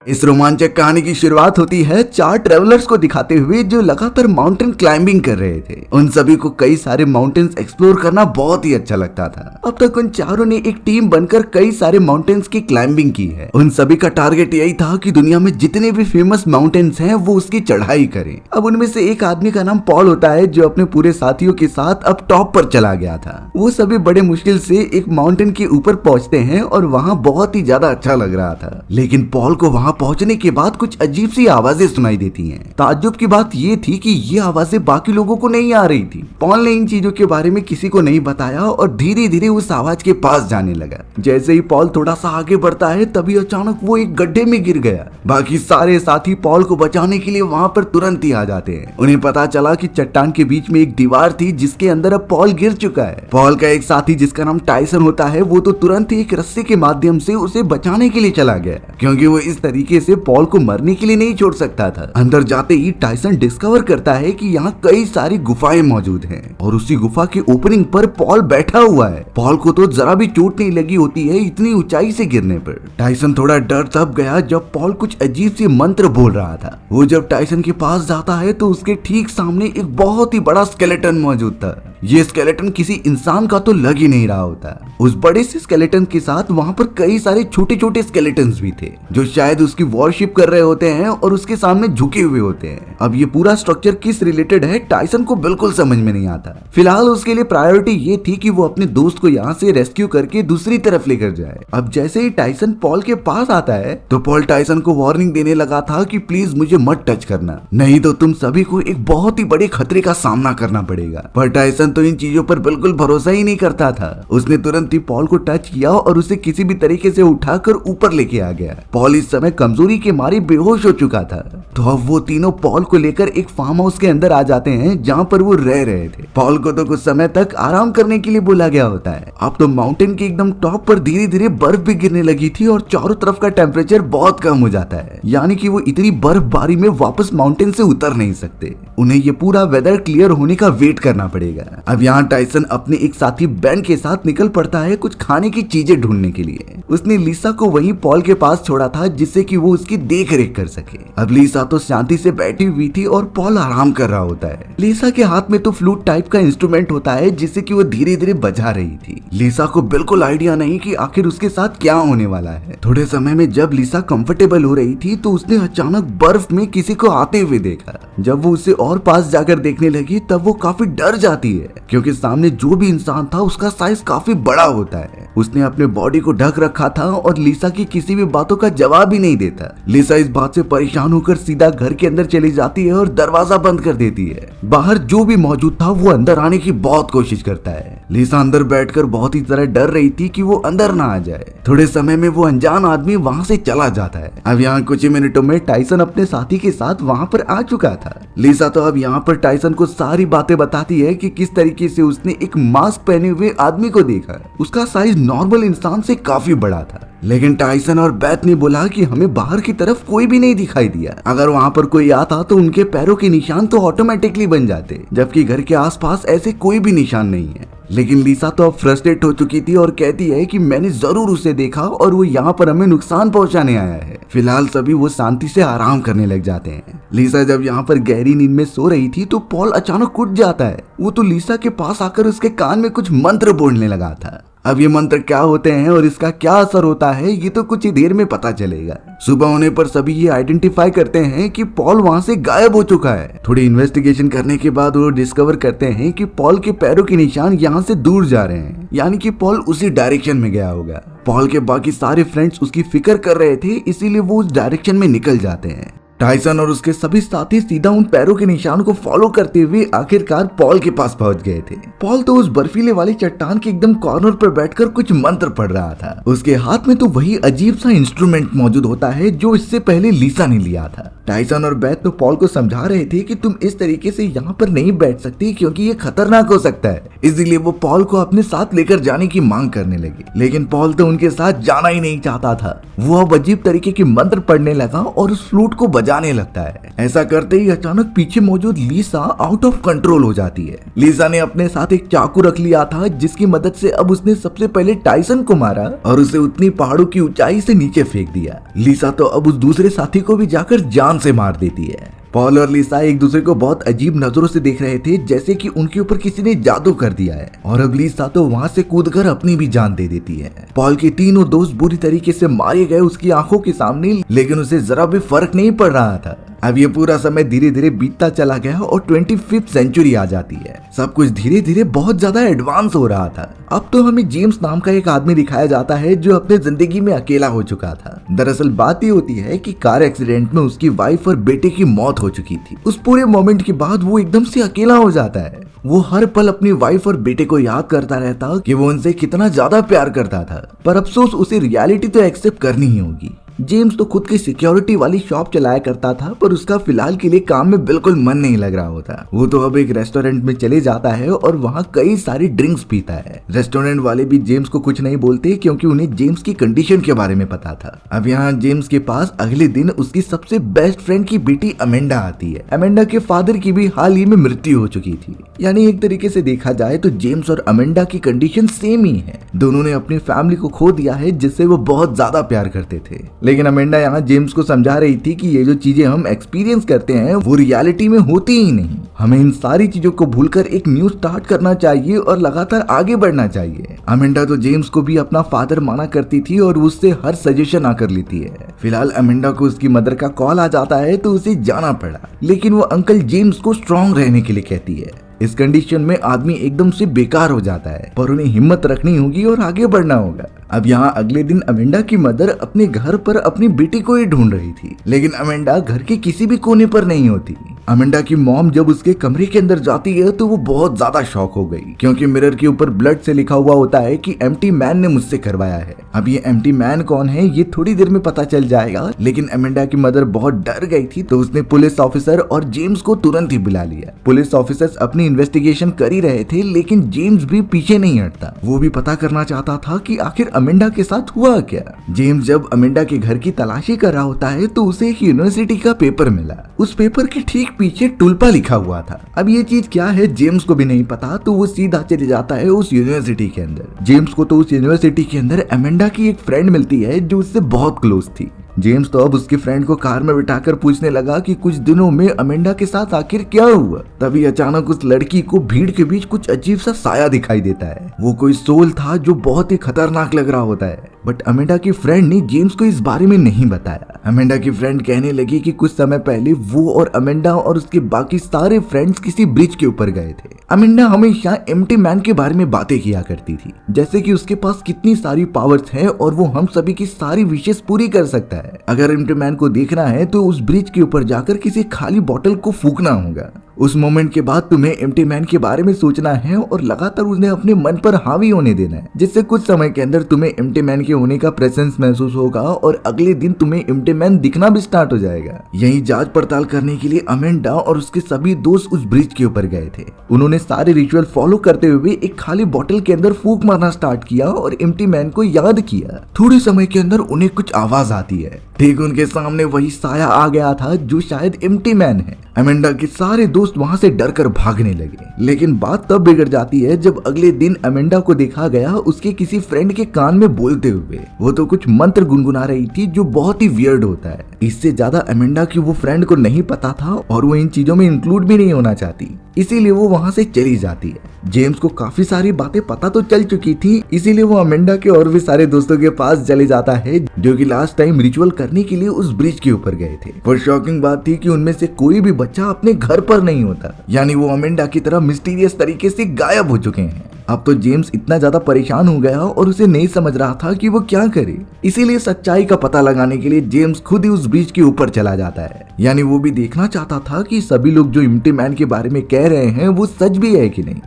इस रोमांचक कहानी की शुरुआत होती है चार ट्रेवलर्स को दिखाते हुए जो लगातार माउंटेन क्लाइंबिंग कर रहे थे। उन सभी को कई सारे माउंटेन्स एक्सप्लोर करना बहुत ही अच्छा लगता था। अब तक उन चारों ने एक टीम बनकर कई सारे माउंटेन्स की क्लाइंबिंग की है। उन सभी का टारगेट यही था कि दुनिया में जितने भी फेमस माउंटेन्स हैं वो उसकी चढ़ाई करें। अब उनमें से एक आदमी का नाम पॉल होता है जो अपने पूरे साथियों के साथ अब टॉप पर चला गया था। वो सभी बड़े मुश्किल से एक माउंटेन के ऊपर पहुंचते हैं और वहाँ बहुत ही ज्यादा अच्छा लग रहा था। लेकिन पॉल को वहाँ पहुंचने के बाद कुछ अजीब सी आवाजें सुनाई देती हैं। ताज्जुब की बात ये थी कि ये आवाजें बाकी लोगों को नहीं आ रही थी। पॉल ने इन चीजों के बारे में किसी को नहीं बताया और धीरे धीरे उस आवाज के पास जाने लगा। जैसे ही पॉल थोड़ा सा आगे बढ़ता है तभी अचानक वो एक गड्ढे में गिर गया। बाकी सारे साथी पॉल को बचाने के लिए वहाँ पर तुरंत ही आ जाते हैं। उन्हें पता चला कि चट्टान के बीच में एक दीवार थी जिसके अंदर अब पॉल गिर चुका है। पॉल का एक साथी जिसका नाम टाइसन होता है वो तो तुरंत ही एक रस्सी के माध्यम से उसे बचाने के लिए चला गया, क्योंकि वो इस तरीके से पॉल को मरने के लिए नहीं छोड़ सकता था। अंदर जाते ही टाइसन डिस्कवर करता है कि यहाँ कई सारी गुफाएं मौजूद हैं और उसी गुफा के ओपनिंग पर पॉल बैठा हुआ है। पॉल को तो जरा भी चोट नहीं लगी होती है इतनी ऊंचाई से गिरने पर। टाइसन थोड़ा डर तब गया जब पॉल कुछ अजीब सी मंत्र बोल रहा था। वो जब टाइसन के पास जाता है तो उसके ठीक सामने एक बहुत ही बड़ा स्केलेटन मौजूद था। ये स्केलेटन किसी इंसान का तो लग ही नहीं रहा होता। उस बड़े से स्केलेटन के साथ वहाँ पर कई सारे छोटे छोटे स्केलेटन्स भी थे जो शायद उसकी वॉरशिप कर रहे होते हैं और उसके सामने झुके हुए होते हैं। अब ये पूरा स्ट्रक्चर किस रिलेटेड है टाइसन को बिल्कुल समझ में नहीं आता। फिलहाल उसके लिए प्रायोरिटी ये थी कि वो अपने दोस्त को यहाँ से रेस्क्यू करके दूसरी तरफ लेकर जाए। अब जैसे ही टाइसन पॉल के पास आता है तो पॉल टाइसन को वार्निंग देने लगा था कि प्लीज मुझे मत टच करना, नहीं तो तुम सभी को एक बहुत ही बड़े खतरे का सामना करना पड़ेगा। पर टाइसन तो इन चीजों पर बिल्कुल भरोसा ही नहीं करता था। उसने तुरंत ही पॉल को टच किया और उसे किसी भी तरीके से उठाकर ऊपर लेके आ गया। पॉल इस समय कमजोरी के मारे बेहोश हो चुका था। तो अब वो तीनों पॉल को लेकर एक फार्म हाउस के अंदर आ जाते हैं जहाँ पर वो रह रहे थे। पॉल को तो कुछ समय तक आराम करने के लिए बोला गया होता है। अब तो माउंटेन के एकदम टॉप पर धीरे धीरे बर्फ भी गिरने लगी थी और चारों तरफ का टेम्परेचर बहुत कम हो जाता है, यानी कि वो इतनी बर्फबारी में वापस माउंटेन से उतर नहीं सकते। उन्हें ये पूरा वेदर क्लियर होने का वेट करना पड़ेगा। अब यहाँ टाइसन अपने एक साथी बेन के साथ निकल पड़ता है कुछ खाने की चीजें ढूंढने के लिए। उसने लिसा को वहीं पॉल के पास छोड़ा था जिससे कि वो उसकी देख रेख कर सके। अब लिसा तो शांति से बैठी हुई थी और पॉल आराम कर रहा होता है। लिसा के हाथ में तो फ्लूट टाइप का इंस्ट्रूमेंट होता है जिससे कि वो धीरे धीरे बजा रही थी। लिसा को बिल्कुल आइडिया नहीं कि आखिर उसके साथ क्या होने वाला है। थोड़े समय में जब लिसा कंफर्टेबल हो रही थी तो उसने अचानक बर्फ में किसी को आते हुए देखा। जब वो उससे और पास जाकर देखने लगी तब वो काफी डर जाती है, क्योंकि सामने जो भी इंसान था उसका साइज काफी बड़ा होता है। उसने अपने बॉडी को ढक रखा था और लिसा की किसी भी बातों का जवाब ही नहीं देता। लिसा इस बात से परेशान होकर सीधा घर के अंदर चली जाती है और दरवाजा बंद कर देती है। बाहर जो भी मौजूद था वो अंदर आने की बहुत कोशिश करता है। लिसा अंदर बैठकर बहुत ही तरह डर रही थी कि वो अंदर ना आ जाए। थोड़े समय में वो अनजान आदमी वहाँ से चला जाता है। अब यहाँ कुछ ही मिनटों में टाइसन अपने साथी के साथ वहाँ पर आ चुका था। लिसा तो अब यहाँ पर टाइसन को सारी बातें बताती है कि किस तरीके से उसने एक मास्क पहने हुए आदमी को देखा। उसका साइज नॉर्मल इंसान से काफी बड़ा था, लेकिन टाइसन और बेथ ने बोला कि हमें बाहर की तरफ कोई भी नहीं दिखाई दिया। अगर वहाँ पर कोई आता तो उनके पैरों के निशान तो ऑटोमेटिकली बन जाते, जबकि घर के आसपास ऐसे कोई भी निशान नहीं है। लेकिन लिसा तो अब फ्रस्ट्रेट हो चुकी थी और कहती है कि मैंने जरूर उसे देखा और वो यहाँ पर हमें नुकसान पहुंचाने आया है। फिलहाल सभी वो शांति से आराम करने लग जाते हैं। लिसा जब यहाँ पर गहरी नींद में सो रही थी तो पॉल अचानक उठ जाता है। वो तो लिसा के पास आकर उसके कान में कुछ मंत्र बोलने लगा था। अब ये मंत्र क्या होते हैं और इसका क्या असर होता है ये तो कुछ ही देर में पता चलेगा। सुबह होने पर सभी ये आइडेंटिफाई करते हैं कि पॉल वहाँ से गायब हो चुका है। थोड़ी इन्वेस्टिगेशन करने के बाद वो डिस्कवर करते हैं कि पॉल के पैरों के निशान यहाँ से दूर जा रहे हैं, यानी कि पॉल उसी डायरेक्शन में गया होगा। पॉल के बाकी सारे फ्रेंड्स उसकी फिक्र कर रहे थे, इसीलिए वो उस डायरेक्शन में निकल जाते हैं। टाइसन और उसके सभी साथी सीधा उन पैरों के निशान को फॉलो करते हुए आखिरकार पॉल के पास पहुंच गए थे। पॉल तो उस बर्फीले वाली चट्टान के एकदम कॉर्नर पर बैठकर कुछ मंत्र पढ़ रहा था। उसके हाथ में तो वही अजीब सा इंस्ट्रूमेंट मौजूद होता है जो इससे पहले लिसा ने लिया था। टाइसन और बेथ तो पॉल को समझा रहे थे कि तुम इस तरीके से यहाँ पर नहीं बैठ सकती क्योंकि ये खतरनाक हो सकता है, इसीलिए वो पॉल को अपने साथ लेकर जाने की मांग करने लगे। लेकिन पॉल तो उनके साथ जाना ही नहीं चाहता था। वो अब अजीब तरीके के मंत्र पढ़ने लगा और उस फ्लूट को बजाने लगता है। ऐसा करते ही अचानक पीछे मौजूद लीसा आउट ऑफ कंट्रोल हो जाती है। लीसा ने अपने साथ एक चाकू रख लिया था जिसकी मदद से अब उसने सबसे पहले टाइसन को मारा और उसे उतनी पहाड़ों की ऊंचाई से नीचे फेंक दिया। लीसा तो अब उस दूसरे साथी को भी जाकर जान से मार देती है। पॉल और लीसा एक दूसरे को बहुत अजीब नजरों से देख रहे थे, जैसे कि उनके ऊपर किसी ने जादू कर दिया है। और अब लीसा तो वहाँ से कूदकर अपनी भी जान दे देती है। पॉल के तीनों दोस्त बुरी तरीके से मारे गए उसकी आंखों के सामने, लेकिन उसे जरा भी फर्क नहीं पड़ रहा था। अब ये पूरा समय धीरे धीरे बीतता चला गया और 25वीं सेंचुरी आ जाती है। सब कुछ धीरे धीरे बहुत ज्यादा एडवांस हो रहा था। अब तो हमें जेम्स नाम का एक आदमी दिखाया जाता है जो अपने जिंदगी में अकेला हो चुका था। दरअसल बात ये होती है कि कार एक्सीडेंट में उसकी वाइफ और बेटे की मौत हो चुकी थी। उस पूरे मोमेंट के बाद वो एकदम से अकेला हो जाता है। वो हर पल अपनी वाइफ और बेटे को याद करता रहता कि वो उनसे कितना ज्यादा प्यार करता था, पर अफसोस उसे रियलिटी तो एक्सेप्ट करनी ही होगी। जेम्स तो खुद की सिक्योरिटी वाली शॉप चलाया करता था, पर उसका फिलहाल के लिए काम में बिल्कुल मन नहीं लग रहा होता। वो तो अब एक रेस्टोरेंट में चले जाता है और वहाँ कई सारी ड्रिंक्स पीता है। रेस्टोरेंट वाले भी जेम्स को कुछ नहीं बोलते क्योंकि उन्हें जेम्स की कंडीशन के बारे में पता था। अब यहाँ जेम्स के पास अगले दिन उसकी सबसे बेस्ट फ्रेंड की बेटी अमेंडा आती है। अमेंडा के फादर की भी हाल ही में मृत्यु हो चुकी थी। यानी एक तरीके से देखा जाए तो जेम्स और अमेंडा की कंडीशन सेम ही है। दोनों ने अपनी फैमिली को खो दिया है जिससे वो बहुत ज्यादा प्यार करते थे। लेकिन अमेंडा यहाँ जेम्स को समझा रही थी कि ये जो चीजें हम एक्सपीरियंस करते हैं वो रियलिटी में होती ही नहीं। हमें इन सारी चीजों को भूलकर एक न्यू स्टार्ट करना चाहिए और लगातार आगे बढ़ना चाहिए। अमेंडा तो जेम्स को भी अपना फादर माना करती थी और उससे हर सजेशन आकर लेती है। फिलहाल अमेंडा को उसकी मदर का कॉल आ जाता है तो उसे जाना पड़ा, लेकिन वो अंकल जेम्स को स्ट्रॉन्ग रहने के लिए कहती है। इस कंडीशन में आदमी एकदम से बेकार हो जाता है, पर उन्हें हिम्मत रखनी होगी और आगे बढ़ना होगा। अब यहाँ अगले दिन अमेंडा की मदर अपने घर पर अपनी बेटी को ही ढूंढ रही थी, लेकिन अमेंडा घर के किसी भी कोने पर नहीं होती। अमेंडा की मॉम जब उसके कमरे के अंदर जाती है तो वो बहुत ज्यादा शॉक हो गई, क्योंकि मिरर के ऊपर ब्लड से लिखा हुआ होता है कि एम्प्टी मैन ने मुझसे करवाया है। अब ये एम्प्टी मैन कौन है ये थोड़ी देर में पता चल जाएगा, लेकिन अमेंडा की मदर बहुत डर गई थी तो उसने पुलिस ऑफिसर और जेम्स को तुरंत ही बुला लिया। पुलिस ऑफिसर्स अपनी इन्वेस्टिगेशन कर ही रहे थे, लेकिन जेम्स भी पीछे नहीं हटता। वो भी पता करना चाहता था कि आखिर अमेंडा के साथ हुआ क्या। जेम्स जब अमेंडा के घर की तलाशी कर रहा होता है तो उसे एक यूनिवर्सिटी का पेपर मिला। उस पेपर के ठीक पीछे टुल्पा लिखा हुआ था। अब ये चीज क्या है जेम्स को भी नहीं पता, तो वो सीधा चले जाता है उस यूनिवर्सिटी के अंदर। जेम्स को तो उस यूनिवर्सिटी के अंदर अमेंडा की एक फ्रेंड मिलती है जो उससे बहुत क्लोज थी। जेम्स तो अब उसकी फ्रेंड को कार में बिठाकर पूछने लगा कि कुछ दिनों में अमेंडा के साथ आखिर क्या हुआ। तभी अचानक उस लड़की को भीड़ के बीच कुछ अजीब सा साया दिखाई देता है। वो कोई सोल था जो बहुत ही खतरनाक लग रहा होता है, बट अमेंडा की फ्रेंड ने जेम्स को इस बारे में नहीं बताया। अमेंडा की फ्रेंड कहने लगी कि कुछ समय पहले वो और अमेंडा और उसके बाकी सारे फ्रेंड्स किसी ब्रिज के ऊपर गए थे। अमेंडा हमेशा एम्प्टी मैन के बारे में बातें किया करती थी, जैसे कि उसके पास कितनी सारी पावर्स हैं और वो हम सभी की सारी विशेष पूरी कर सकता है। अगर एम्प्टी मैन को देखना है तो उस ब्रिज के ऊपर जाकर किसी खाली बोतल को फूकना होगा। उस मोमेंट के बाद तुम्हें एम्प्टी मैन के बारे में सोचना है और लगातार उन्हें अपने मन पर हावी होने देना है, जिससे कुछ समय के अंदर तुम्हें एम्प्टी मैन के होने का प्रेजेंस महसूस होगा और अगले दिन तुम्हें एम्प्टी मैन दिखना भी स्टार्ट हो जाएगा। यही जांच पड़ताल करने के लिए अमेंडा और उसके सभी दोस्त उस ब्रिज के ऊपर गए थे। उन्होंने सारे रिचुअल फॉलो करते हुए एक खाली बोतल के अंदर फूंक मारना स्टार्ट किया और एम्प्टी मैन को याद किया। थोड़े समय के अंदर उन्हें कुछ आवाज आती है। ठीक उनके सामने वही साया आ गया था जो शायद एम्प्टी मैन है। अमेंडा के सारे दोस्त वहां से डरकर भागने लगे, लेकिन बात तब बिगड़ जाती है जब अगले दिन अमेंडा को देखा गया उसके किसी फ्रेंड के कान में बोलते हुए। वो तो कुछ मंत्र गुनगुना रही थी जो बहुत ही वियर्ड होता है। इससे ज्यादा अमेंडा की वो फ्रेंड को नहीं पता था और वो इन चीजों में इंक्लूड भी नहीं होना चाहती, इसीलिए वो वहां से चली जाती है। जेम्स को काफी सारी बातें पता तो चल चुकी थी, इसीलिए वो अमेंडा के और भी सारे दोस्तों के पास चले जाता है जो कि लास्ट टाइम रिचुअल करने के लिए उस ब्रिज के ऊपर गए थे। पर शॉकिंग बात थी कि उनमें से कोई भी बच्चा अपने घर पर नहीं होता, यानी वो अमेंडा की तरह मिस्टीरियस तरीके से गायब हो चुके हैं। अब तो जेम्स इतना ज्यादा परेशान हो गया और उसे नहीं समझ रहा था कि वो क्या करे। इसीलिए सच्चाई का पता लगाने के लिए जेम्स खुद ही उस ब्रिज के ऊपर चला जाता है। यानी वो भी देखना चाहता था कि सभी लोग जो एम्प्टी मैन के बारे में कह रहे हैं वो सच भी है कि नहीं।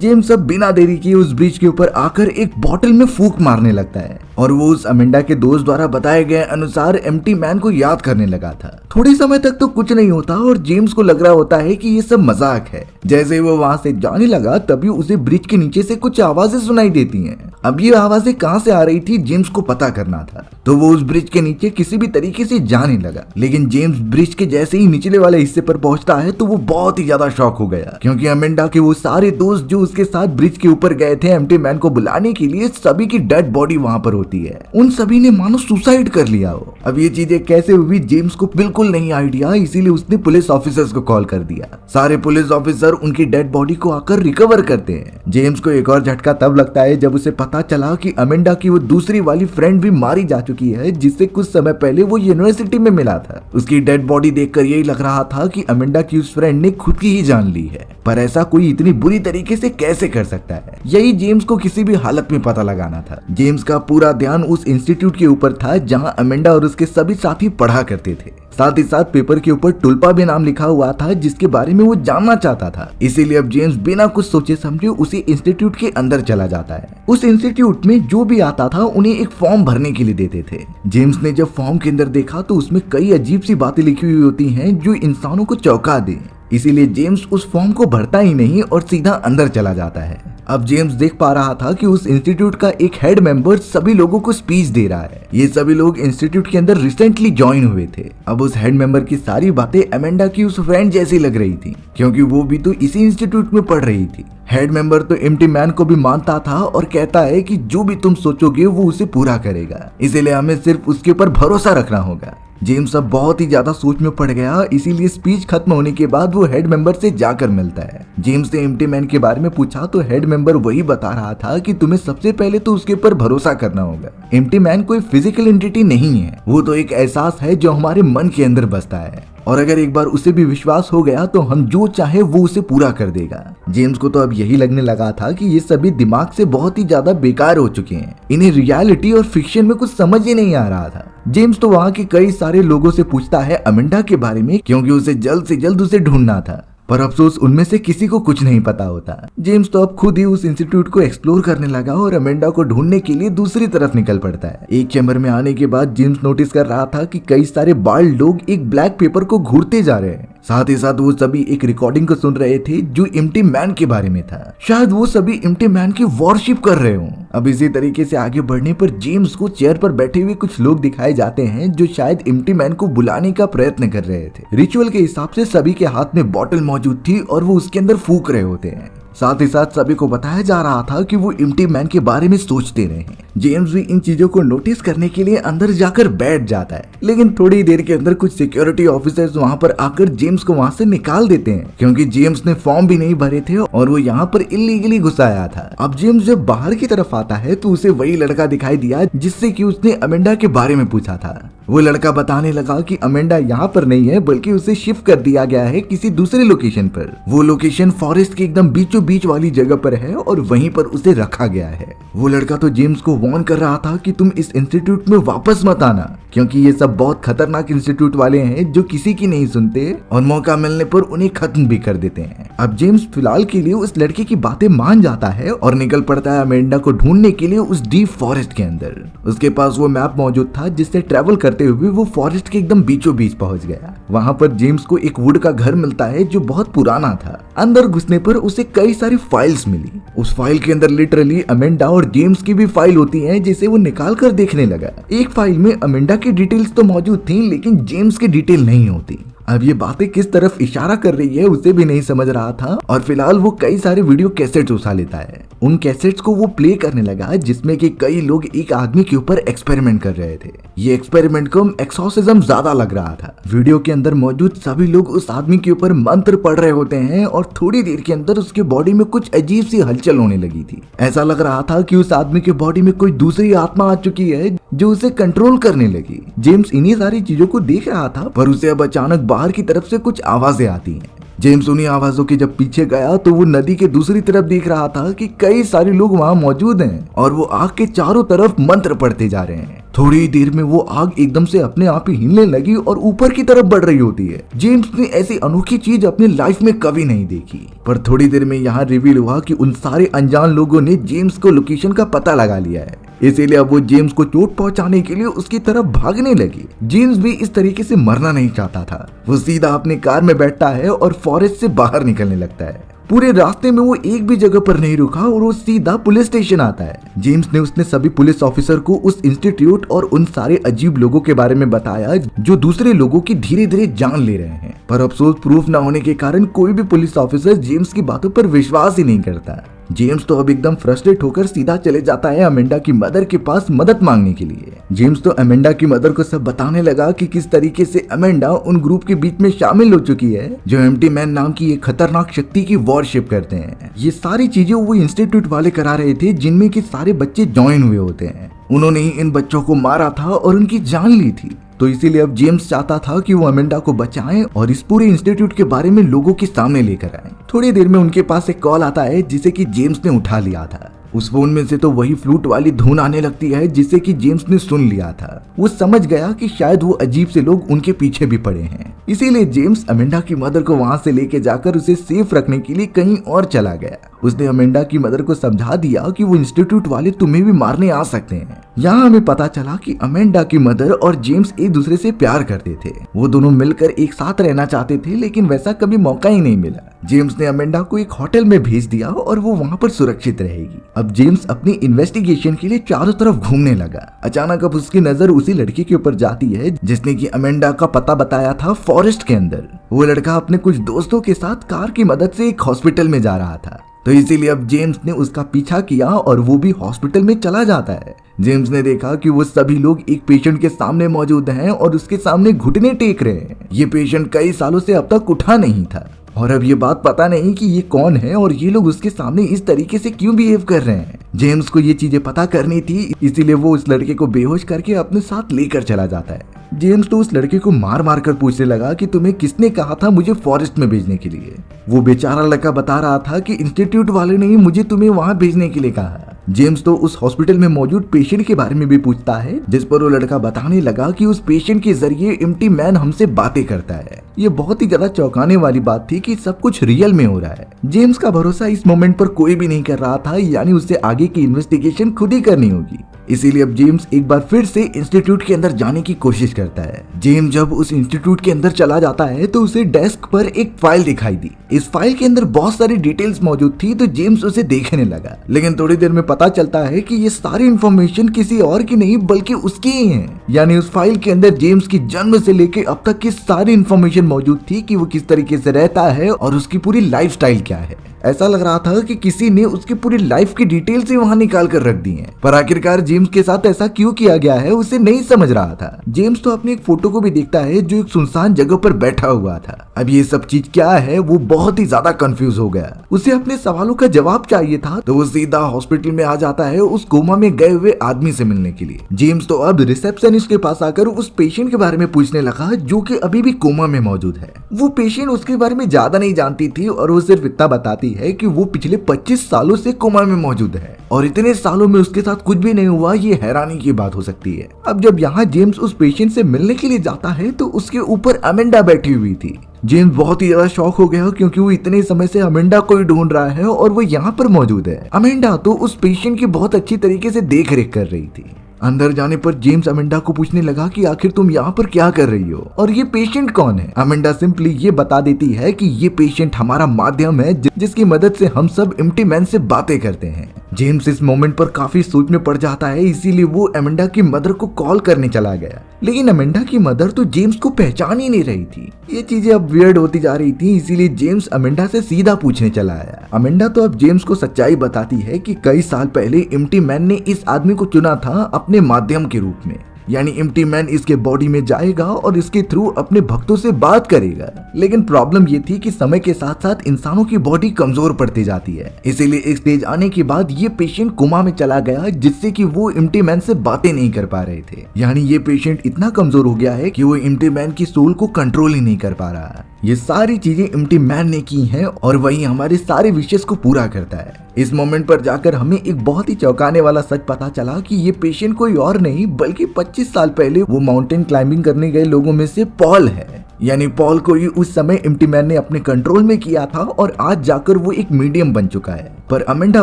जेम्स अब बिना देरी किए उस ब्रिज के ऊपर आकर एक बॉटल में फूंक मारने लगता है। और वो उस अमेंडा के दोस्त द्वारा बताए गए अनुसार एम्प्टी मैन को याद करने लगा था। थोड़े समय तक तो कुछ नहीं होता और जेम्स को लग रहा होता है कि ये सब मजाक है। जैसे वो वहां से जाने लगा तभी उसे ब्रिज के नीचे से कुछ आवाजें सुनाई देती हैं। अब ये आवाजें कहां से आ रही थी जेम्स को पता करना था, तो वो उस ब्रिज के नीचे किसी भी तरीके से जाने लगा। लेकिन जेम्स ब्रिज के जैसे ही निचले वाले हिस्से पर पहुंचता है तो वो बहुत ही ज्यादा शॉक हो गया, क्योंकि अमेंडा के वो सारे दोस्त जो उसके साथ ब्रिज के ऊपर गए थे एम्प्टी मैन को बुलाने के लिए, सभी की डेड बॉडी वहां पर होती है। उन सभी ने मानो सुसाइड कर लिया हो। अब ये चीजें कैसे हुई जेम्स को बिल्कुल नहीं आइडिया, इसीलिए उसने पुलिस ऑफिसर्स को कॉल कर दिया। सारे पुलिस ऑफिसर उनकी डेड बॉडी को आकर रिकवर करते हैं। जेम्स को एक और झटका तब लगता है जब उसे पता चला कि अमेंडा की वो दूसरी वाली फ्रेंड भी मारी जा चुकी है, जिससे कुछ समय पहले वो यूनिवर्सिटी में मिला था। उसकी डेड बॉडी देखकर यही लग रहा था कि अमेंडा की उस फ्रेंड ने खुद की ही जान ली है, पर ऐसा कोई इतनी बुरी तरीके से कैसे कर सकता है, यही जेम्स को किसी भी हालत में पता लगाना था। जेम्स का पूरा ध्यान उस इंस्टीट्यूट के ऊपर था जहां अमेंडा और उसके सभी साथी पढ़ा करते थे। साथ ही साथ पेपर के ऊपर टुल्पा भी नाम लिखा हुआ था जिसके बारे में वो जानना चाहता था। इसीलिए अब जेम्स बिना कुछ सोचे समझे उसी इंस्टीट्यूट के अंदर चला जाता है। उस इंस्टीट्यूट में जो भी आता था उन्हें एक फॉर्म भरने के लिए देते थे। जेम्स ने जब फॉर्म के अंदर देखा तो उसमें कई अजीब सी बातें लिखी हुई होती हैं जो इंसानों को चौंका दे। इसीलिए जेम्स उस फॉर्म को भरता ही नहीं और सीधा अंदर चला जाता है। अब जेम्स देख पा रहा था कि उस इंस्टीट्यूट का एक हेड मेंबर सभी लोगों को स्पीच दे रहा है। ये सभी लोग इंस्टीट्यूट के अंदर रिसेंटली ज्वाइन हुए थे। अब उस हेड मेंबर की सारी बातें अमेंडा की उस फ्रेंड जैसी लग रही थी, क्योंकि वो भी तो इसी इंस्टीट्यूट में पढ़ रही थी। हेड मेंबर तो एम्प्टी मैन को भी मानता था और कहता है कि जो भी तुम सोचोगे वो उसे पूरा करेगा, इसीलिए हमें सिर्फ उसके ऊपर भरोसा रखना होगा। जेम्स अब बहुत ही ज्यादा सोच में पड़ गया, इसीलिए स्पीच खत्म होने के बाद वो हेड मेंबर से जाकर मिलता है। जेम्स ने एम्प्टी मैन के बारे में पूछा तो हेड मेंबर वही बता रहा था कि तुम्हें सबसे पहले तो उसके ऊपर भरोसा करना होगा। एम्प्टी मैन कोई फिजिकल एंटिटी नहीं है, वो तो एक एहसास है जो हमारे मन के अंदर बसता है, और अगर एक बार उसे भी विश्वास हो गया तो हम जो चाहे वो उसे पूरा कर देगा। जेम्स को तो अब यही लगने लगा था कि ये सभी दिमाग से बहुत ही ज्यादा बेकार हो चुके हैं, इन्हें रियलिटी और फिक्शन में कुछ समझ ही नहीं आ रहा था। जेम्स तो वहाँ के कई सारे लोगों से पूछता है अमेंडा के बारे में, क्योंकि उसे जल्द से जल्द उसे ढूंढना था, पर अफसोस उनमें से किसी को कुछ नहीं पता होता। जेम्स तो अब खुद ही उस इंस्टीट्यूट को एक्सप्लोर करने लगा और अमेंडा को ढूंढने के लिए दूसरी तरफ निकल पड़ता है। एक चैम्बर में आने के बाद जेम्स नोटिस कर रहा था कि कई सारे बाल्ड लोग एक ब्लैक पेपर को घूरते जा रहे हैं। साथ ही साथ वो सभी एक रिकॉर्डिंग को सुन रहे थे जो एम्प्टी मैन के बारे में था। शायद वो सभी एम्प्टी मैन की वॉरशिप कर रहे हों। अब इसी तरीके से आगे बढ़ने पर जेम्स को चेयर पर बैठे हुए कुछ लोग दिखाए जाते हैं जो शायद एम्प्टी मैन को बुलाने का प्रयत्न कर रहे थे। रिचुअल के हिसाब से सभी के हाथ में बॉटल मौजूद थी और वो उसके अंदर फूंक रहे होते हैं। साथ ही साथ सभी को बताया जा रहा था कि वो एम्प्टी मैन के बारे में सोचते रहे। जेम्स भी इन चीजों को नोटिस करने के लिए अंदर जाकर बैठ जाता है, लेकिन थोड़ी देर के अंदर कुछ सिक्योरिटी ऑफिसर्स वहां पर आकर जेम्स को वहां से निकाल देते हैं, क्योंकि जेम्स ने फॉर्म भी नहीं भरे थे और वो यहाँ पर इलीगली घुसा आया था। अब जेम्स जब बाहर की तरफ आता है तो उसे वही लड़का दिखाई दिया जिससे कि उसने अमेंडा के बारे में पूछा था। वो लड़का बताने लगा कि अमेंडा यहाँ पर नहीं है, बल्कि उसे शिफ्ट कर दिया गया है किसी दूसरे लोकेशन पर। वो लोकेशन फॉरेस्ट के एकदम बीचों बीच वाली जगह पर है और वहीं पर उसे रखा गया है। वो लड़का तो जेम्स को वार्न कर रहा था कि तुम इस इंस्टीट्यूट में वापस मत आना, क्योंकि ये सब बहुत खतरनाक इंस्टीट्यूट वाले हैं जो किसी की नहीं सुनते और मौका मिलने पर उन्हें खत्म भी कर देते हैं। अब जेम्स फिलहाल के लिए उस लड़के की बातें मान जाता है और निकल पड़ता है अमेंडा को ढूंढने के लिए उस डीप फॉरेस्ट के अंदर। उसके पास वो मैप मौजूद था जिससे ट्रेवल करते हुए वो फॉरेस्ट के एकदम बीचों बीच पहुंच गया। वहां पर जेम्स को एक वुड का घर मिलता है जो बहुत पुराना था। अंदर घुसने पर उसे कई सारी फाइल्स मिली। उस फाइल के अंदर लिटरली अमेंडा और जेम्स की भी फाइल होती है, जिसे वो निकाल कर देखने लगा। एक फाइल में अमेंडा की डिटेल्स तो मौजूद थी, लेकिन जेम्स की डिटेल नहीं होती। अब ये बातें किस तरफ इशारा कर रही है उसे भी नहीं समझ रहा था और फिलहाल वो कई सारे वीडियो कैसेट्स उठा लेता है। उन कैसेट्स को वो प्ले करने लगा जिसमें कि कई लोग एक आदमी के ऊपर एक्सपेरिमेंट कर रहे थे। ये एक्सपेरिमेंट को एक्सोर्सिज्म ज्यादा लग रहा था। वीडियो के अंदर मौजूद सभी लोग उस आदमी के ऊपर मंत्र पढ़ रहे होते हैं और थोड़ी देर के अंदर उसके बॉडी में कुछ अजीब सी हलचल होने लगी थी। ऐसा लग रहा था कि उस आदमी के बॉडी में कोई दूसरी आत्मा आ चुकी है जो उसे कंट्रोल करने लगी। जेम्स इन्हीं सारी चीजों को देख रहा था, पर उसे अब अचानक बाहर की तरफ से कुछ आवाजें आती हैं। जेम्स उन्हीं आवाजों के जब पीछे गया तो वो नदी के दूसरी तरफ देख रहा था कि कई सारे लोग वहां मौजूद हैं और वो आग के चारों तरफ मंत्र पढ़ते जा रहे हैं। थोड़ी देर में वो आग एकदम से अपने आप ही हिलने लगी और ऊपर की तरफ बढ़ रही होती है। जेम्स ने ऐसी अनोखी चीज अपनी लाइफ में कभी नहीं देखी। पर थोड़ी देर में यहाँ रिवील हुआ कि उन सारे अनजान लोगों ने जेम्स को लोकेशन का पता लगा लिया है। इसीलिए अब वो जेम्स को चोट पहुंचाने के लिए उसकी तरफ भागने लगी। जेम्स भी इस तरीके से मरना नहीं चाहता था। वो सीधा अपनी कार में बैठता है और फॉरेस्ट से बाहर निकलने लगता है। पूरे रास्ते में वो एक भी जगह पर नहीं रुका और वो सीधा पुलिस स्टेशन आता है। जेम्स ने उसने सभी पुलिस ऑफिसर को उस इंस्टीट्यूट और उन सारे अजीब लोगों के बारे में बताया जो दूसरे लोगों की धीरे धीरे जान ले रहे हैं। पर अफसोस प्रूफ न होने के कारण कोई भी पुलिस ऑफिसर जेम्स की बातों पर विश्वास ही नहीं करता। जेम्स तो अब एकदम फ्रस्ट्रेट होकर सीधा चले जाता है अमेंडा की मदर के पास मदद मांगने के लिए। जेम्स तो अमेंडा की मदर को सब बताने लगा कि किस तरीके से अमेंडा उन ग्रुप के बीच में शामिल हो चुकी है जो एम्प्टी मैन नाम की एक खतरनाक शक्ति की वॉरशिप करते हैं। ये सारी चीजें वो इंस्टीट्यूट वाले करा रहे थे जिनमें के सारे बच्चे ज्वाइन हुए होते हैं। उन्होंने ही इन बच्चों को मारा था और उनकी जान ली थी। तो इसीलिए अब जेम्स चाहता था कि वो अमेंडा को बचाएं और इस पूरे इंस्टीट्यूट के बारे में लोगों के सामने लेकर आए। थोड़ी देर में उनके पास एक कॉल आता है जिसे कि जेम्स ने उठा लिया था। उस फोन में से तो वही फ्लूट वाली धुन आने लगती है जिसे कि जेम्स ने सुन लिया था। वो समझ गया कि शायद वो अजीब से लोग उनके पीछे भी पड़े हैं। इसीलिए जेम्स अमेंडा की मदर को वहां से लेके जाकर उसे सेफ रखने के लिए कहीं और चला गया। उसने अमेंडा की मदर को समझा दिया कि वो इंस्टीट्यूट वाले तुम्हें भी मारने आ सकते हैं। यहाँ हमें पता चला कि अमेंडा की मदर और जेम्स एक दूसरे से प्यार करते थे। वो दोनों मिलकर एक साथ रहना चाहते थे लेकिन वैसा कभी मौका ही नहीं मिला। जेम्स ने अमेंडा को एक होटल में भेज दिया और वो वहाँ पर सुरक्षित रहेगी। अब जेम्स अपनी इन्वेस्टिगेशन के लिए चारों तरफ घूमने लगा। अचानक अब उसकी नजर उसी लड़के के ऊपर जाती है जिसने कि अमेंडा का पता बताया था फॉरेस्ट के अंदर। वो लड़का अपने कुछ दोस्तों के साथ कार की मदद से एक हॉस्पिटल में जा रहा था। तो इसीलिए अब जेम्स ने उसका पीछा किया और वो भी हॉस्पिटल में चला जाता है। जेम्स ने देखा कि वो सभी लोग एक पेशेंट के सामने मौजूद हैं और उसके सामने घुटने टेक रहे हैं। ये पेशेंट कई सालों से अब तक उठा नहीं था और अब ये बात पता नहीं कि ये कौन है और ये लोग उसके सामने इस तरीके से क्यों बिहेव कर रहे हैं। जेम्स को ये चीजें पता करनी थी, इसीलिए वो उस लड़के को बेहोश करके अपने साथ लेकर चला जाता है। जेम्स तो उस लड़के को मार मार कर पूछने लगा कि तुम्हें किसने कहा था मुझे फॉरेस्ट में भेजने के लिए। वो बेचारा लड़का बता रहा था कि इंस्टीट्यूट वाले ने ही मुझे तुम्हें वहां भेजने के लिए कहा। जेम्स तो उस हॉस्पिटल में मौजूद पेशेंट के बारे में भी पूछता है जिस पर वो लड़का बताने लगा कि उस पेशेंट के जरिए एम्प्टी मैन हमसे बातें करता है। ये बहुत ही ज्यादा चौंकाने वाली बात थी कि सब कुछ रियल में हो रहा है। जेम्स का भरोसा इस मोमेंट पर कोई भी नहीं कर रहा था, यानी उसे आगे की इन्वेस्टिगेशन खुद ही करनी होगी। इसीलिए अब जेम्स एक बार फिर से इंस्टीट्यूट के अंदर जाने की कोशिश करता है। जेम्स जब उस इंस्टीट्यूट के अंदर चला जाता है तो उसे डेस्क पर एक फाइल दिखाई दी। इस फाइल के अंदर बहुत सारी डिटेल्स मौजूद थी तो जेम्स उसे देखने लगा, लेकिन थोड़ी देर में पता चलता है कि ये सारी इंफॉर्मेशन किसी और की नहीं बल्कि उसकी ही है। यानी उस फाइल के अंदर जेम्स की जन्म से लेके अब तक की सारी इंफॉर्मेशन मौजूद थी कि वो किस तरीके से रहता है और उसकी पूरी लाइफस्टाइल क्या है। ऐसा लग रहा था कि किसी ने उसकी पूरी लाइफ की डिटेल्स ही वहां निकाल कर रख दी हैं। पर आखिरकार जेम्स के साथ ऐसा क्यों किया गया है उसे नहीं समझ रहा था। जेम्स तो अपनी एक फोटो को भी देखता है जो एक सुनसान जगह पर बैठा हुआ था। अब ये सब चीज क्या है वो बहुत ही ज्यादा कंफ्यूज हो गया। उसे अपने सवालों का जवाब चाहिए था तो वो सीधा हॉस्पिटल में आ जाता है उस कोमा में गए हुए आदमी से मिलने के लिए। जेम्स तो अब रिसेप्शनिस्ट के पास आकर उस पेशेंट के बारे में पूछने लगा जो कि अभी भी कोमा में मौजूद है। वो पेशेंट उसके बारे में ज्यादा नहीं जानती थी और वो सिर्फ इतना बताती है कि वो पिछले 25 सालों से कोमा में मौजूद है और इतने सालों में उसके साथ कुछ भी नहीं हुआ। ये हैरानी की बात हो सकती है। अब जब यहाँ जेम्स उस पेशेंट से मिलने के लिए जाता है तो उसके ऊपर अमेंडा बैठी हुई थी। जेम्स बहुत ही ज्यादा शॉक हो गया क्योंकि वो इतने समय से अमेंडा को ही ढूंढ रहा है और वो यहाँ पर मौजूद है। अमेंडा तो उस पेशेंट की बहुत अच्छी तरीके से देख रेख कर रही थी। अंदर जाने पर जेम्स अमेंडा को पूछने लगा कि आखिर तुम यहाँ पर क्या कर रही हो और ये पेशेंट कौन है। अमेंडा सिंपली ये बता देती है कि ये पेशेंट हमारा माध्यम है जिसकी मदद से हम सब एम्प्टी मैन से बातें करते हैं। जेम्स इस मोमेंट पर काफी सोच में पड़ जाता है, इसीलिए वो अमेंडा की मदर को कॉल करने चला गया। लेकिन अमेंडा की मदर तो जेम्स को पहचान ही नहीं रही थी। ये चीजें अब वियर्ड होती जा रही थी, इसीलिए जेम्स अमेंडा से सीधा पूछने चला आया। अमेंडा तो अब जेम्स को सच्चाई बताती है कि कई साल पहले एम्प्टी मैन ने इस आदमी को चुना था अपने माध्यम के रूप में। यानी एम्प्टी मैन इसके बॉडी में जाएगा और इसके थ्रू अपने भक्तों से बात करेगा। लेकिन प्रॉब्लम ये थी कि समय के साथ साथ इंसानों की बॉडी कमजोर पड़ती जाती है। इसीलिए एक स्टेज आने के बाद ये पेशेंट कोमा में चला गया जिससे कि वो एम्प्टी मैन से बातें नहीं कर पा रहे थे। यानी ये पेशेंट इतना कमजोर हो गया है कि वो एम्प्टी मैन की सोल को कंट्रोल ही नहीं कर पा रहा है। ये सारी चीजें एम्प्टी मैन ने की हैं और वही हमारे सारे विशेष को पूरा करता है। इस मोमेंट पर जाकर हमें एक बहुत ही चौंकाने वाला सच पता चला कि ये पेशेंट कोई और नहीं बल्कि 25 साल पहले वो माउंटेन क्लाइंबिंग करने गए लोगों में से पॉल है। यानी पॉल को ही उस समय एम्प्टी मैन ने अपने कंट्रोल में किया था और आज जाकर वो एक मीडियम बन चुका है। पर अमेंडा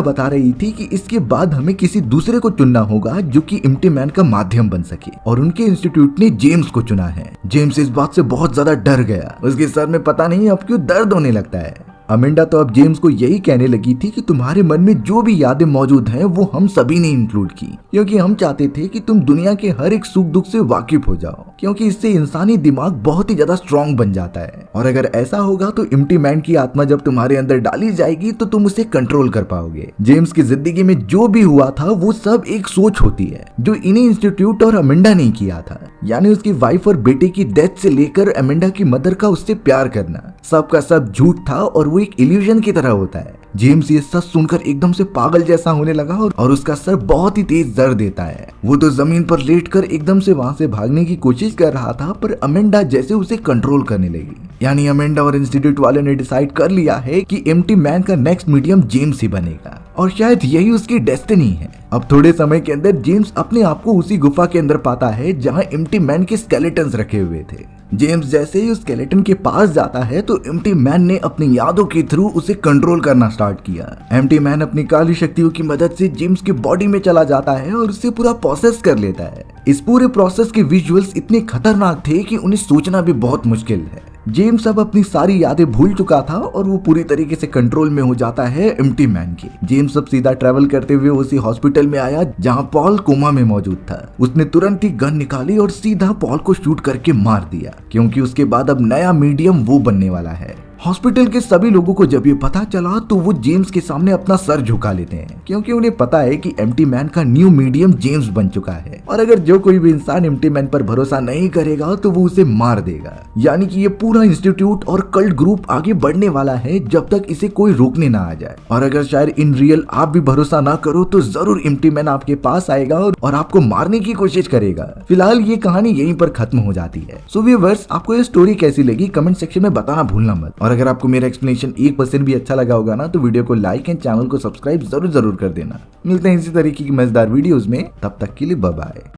बता रही थी कि इसके बाद हमें किसी दूसरे को चुनना होगा जो कि एम्प्टी मैन का माध्यम बन सके, और उनके इंस्टीट्यूट ने जेम्स को चुना है। जेम्स इस बात से बहुत ज्यादा डर गया, उसके सर में पता नहीं अब क्यों दर्द होने लगता है। अमेंडा तो अब जेम्स को यही कहने लगी थी कि तुम्हारे मन में जो भी यादें मौजूद हैं वो हम सभी ने इंक्लूड की, क्योंकि हम चाहते थे कि तुम दुनिया के हर एक सुख दुख से वाकिफ हो जाओ, क्योंकि इससे इंसानी दिमाग बहुत ही ज्यादा स्ट्रांग बन जाता है। और अगर ऐसा होगा तो एम्प्टी मैन की आत्मा जब तुम्हारे अंदर डाली जाएगी तो तुम उसे कंट्रोल कर पाओगे। जेम्स की जिंदगी में जो भी हुआ था वो सब एक सोच होती है जो इन्हीं इंस्टीट्यूट और अमेंडा ने किया था, यानी उसकी वाइफ और बेटे की डेथ से लेकर अमेंडा की मदर का उससे प्यार करना, सबका सब झूठ था और वो एक इल्यूजन की तरह होता है। जेम्स ये सच सुनकर एकदम से पागल जैसा होने लगा और उसका सर बहुत ही तेज दर्द देता है। वो तो जमीन पर लेटकर एकदम से वहां से भागने की कोशिश कर रहा था, पर अमेंडा जैसे उसे कंट्रोल करने लगी। यानी अमेंडा और इंस्टीट्यूट वाले ने डिसाइड कर लिया है कि एम्प्टी मैन का नेक्स्ट मीडियम जेम्स ही बनेगा, और शायद यही उसकी डेस्टिनी है। अब थोड़े समय के अंदर जेम्स अपने आप को उसी गुफा के अंदर पाता है जहां एम्प्टी मैन के स्केलेटन्स रखे हुए थे। जेम्स जैसे ही उस स्केलेटन के पास जाता है तो एम्प्टी मैन ने अपनी यादों के थ्रू उसे कंट्रोल करना स्टार्ट किया। एम्प्टी मैन अपनी काली शक्तियों की मदद से जेम्स के बॉडी में चला जाता है और उसे पूरा प्रोसेस कर लेता है। इस पूरे प्रोसेस के विजुअल्स इतने खतरनाक थे कि उन्हें सोचना भी बहुत मुश्किल है। जेम्स अब अपनी सारी यादें भूल चुका था और वो पूरी तरीके से कंट्रोल में हो जाता है एम्प्टी मैन के। जेम्स अब सीधा ट्रैवल करते हुए उसी हॉस्पिटल में आया जहां पॉल कोमा में मौजूद था। उसने तुरंत ही गन निकाली और सीधा पॉल को शूट करके मार दिया, क्योंकि उसके बाद अब नया मीडियम वो बनने वाला है। हॉस्पिटल के सभी लोगों को जब ये पता चला तो वो जेम्स के सामने अपना सर झुका लेते हैं, क्योंकि उन्हें पता है कि एम्प्टी मैन का न्यू मीडियम जेम्स बन चुका है, और अगर जो कोई भी इंसान एम्प्टी मैन पर भरोसा नहीं करेगा तो वो उसे मार देगा। यानी कि ये पूरा इंस्टीट्यूट और कल्ट ग्रुप आगे बढ़ने वाला है जब तक इसे कोई रोकने ना आ जाए। और अगर शायद इन रियल आप भी भरोसा ना करो तो जरूर एम्प्टी मैन आपके पास आएगा और आपको मारने की कोशिश करेगा। फिलहाल ये कहानी यहीं पर खत्म हो जाती है। सो व्यूअर्स, आपको ये स्टोरी कैसी लगी कमेंट सेक्शन में बताना भूलना मत, और अगर आपको मेरा एक्सप्लेनेशन 1% भी अच्छा लगा होगा ना तो वीडियो को लाइक एंड चैनल को सब्सक्राइब जरूर कर देना। मिलते हैं इसी तरीके की मजेदार वीडियोस में, तब तक के लिए बाय बाय।